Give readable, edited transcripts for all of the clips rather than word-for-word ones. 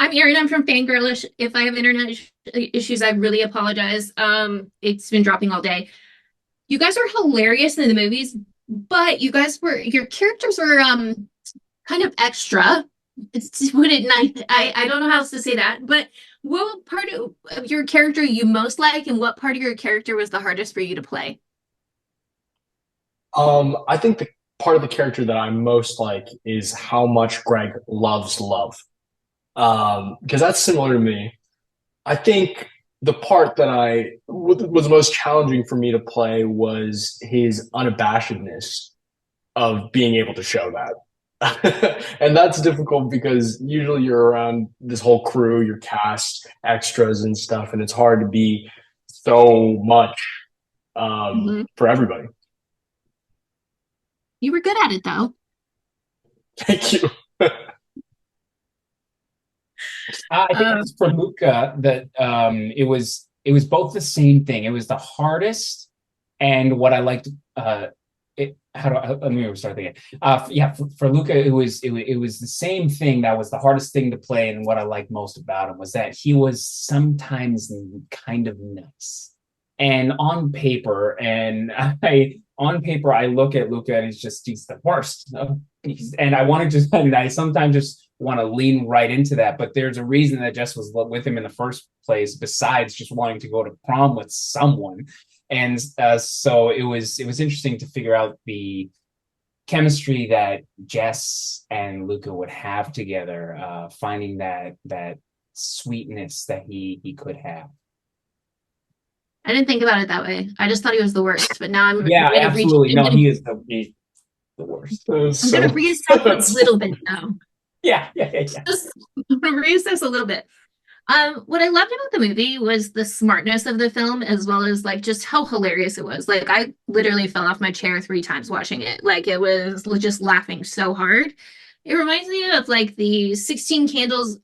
I'm Erin. I'm from Fangirlish. If I have internet issues, I really apologize. It's been dropping all day. You guys are hilarious in the movies, but your characters were kind of extra. It's to put it nice. I don't know how else to say that. But what part of your character you most like, and what part of your character was the hardest for you to play? I think the part of the character that I most like is how much Greg loves love. Because that's similar to me. I think the part that was most challenging for me to play was his unabashedness of being able to show that. And that's difficult because usually you're around this whole crew, your cast, extras and stuff, and it's hard to be so much Mhm. for everybody. You were good at it though. Thank you. I think Um, it's for Luca that it was both the same thing. It was the hardest, and what I liked. How do I, let me start again. Yeah, for Luca, it was the same thing that was the hardest thing to play, and what I liked most about him was that he was sometimes kind of nuts. And on paper, I look at Luca and he's the worst. And I want to just and I sometimes just want to lean right into that. But there's a reason that Jess was with him in the first place, besides just wanting to go to prom with someone. And so it was interesting to figure out the chemistry that Jess and Luca would have together, finding that sweetness that he could have. I didn't think about it that way. I just thought he was the worst, but now Yeah, absolutely. No, he's the worst. I'm So gonna reassess a little bit though. Yeah. Just I'm gonna reassess a little bit. What I loved about the movie was the smartness of the film, as well as like just how hilarious it was. Like I literally fell off my chair 3 times watching it. Like it was just laughing so hard. It reminds me of like the 16 Candles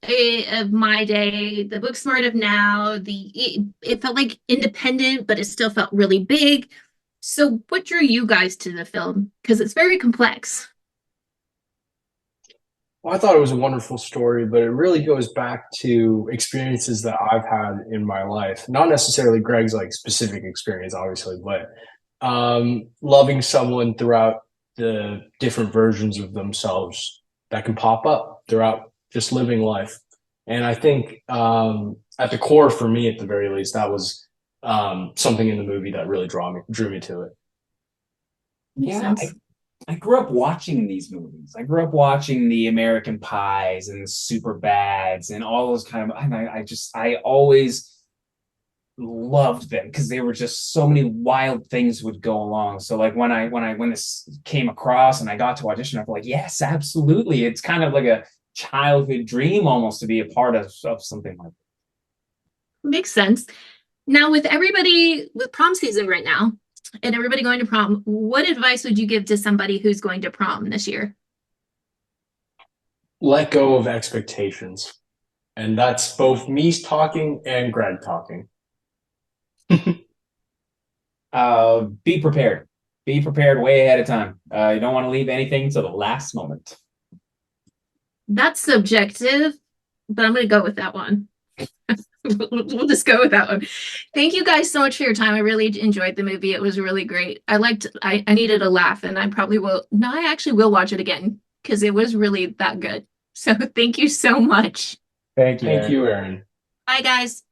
of my day, the Book Smart of now. It felt like independent, but it still felt really big. So, what drew you guys to the film? Because it's very complex. Well, I thought it was a wonderful story, but it really goes back to experiences that I've had in my life. Not necessarily Greg's like specific experience, obviously, but loving someone throughout the different versions of themselves that can pop up throughout just living life. And I think at the core, for me, at the very least, that was something in the movie that really drew me to it. Makes Yeah, sense. I grew up watching these movies. I grew up watching the American Pies and the Super Bads and all those kind of. And I always loved them because they were just so many wild things would go along. So like when this came across and I got to audition, I'm like, yes, absolutely. It's kind of like a childhood dream almost to be a part of something like Makes sense. Now, with everybody with prom season right now and everybody going to prom, what advice would you give to somebody who's going to prom this year? Let go of expectations. And that's both me talking and Greg talking. that. Be prepared. Be prepared way ahead of time. You don't want to leave anything to the last moment. That's subjective, but I'm going to go with that one. We'll just go with that one. Thank you guys so much for your time. I really enjoyed the movie. It was really great. I needed a laugh, and I probably will. No, I actually will watch it again because it was really that good. So thank you so much. Thank you, Thank Aaron. you, Aaron. Bye, guys.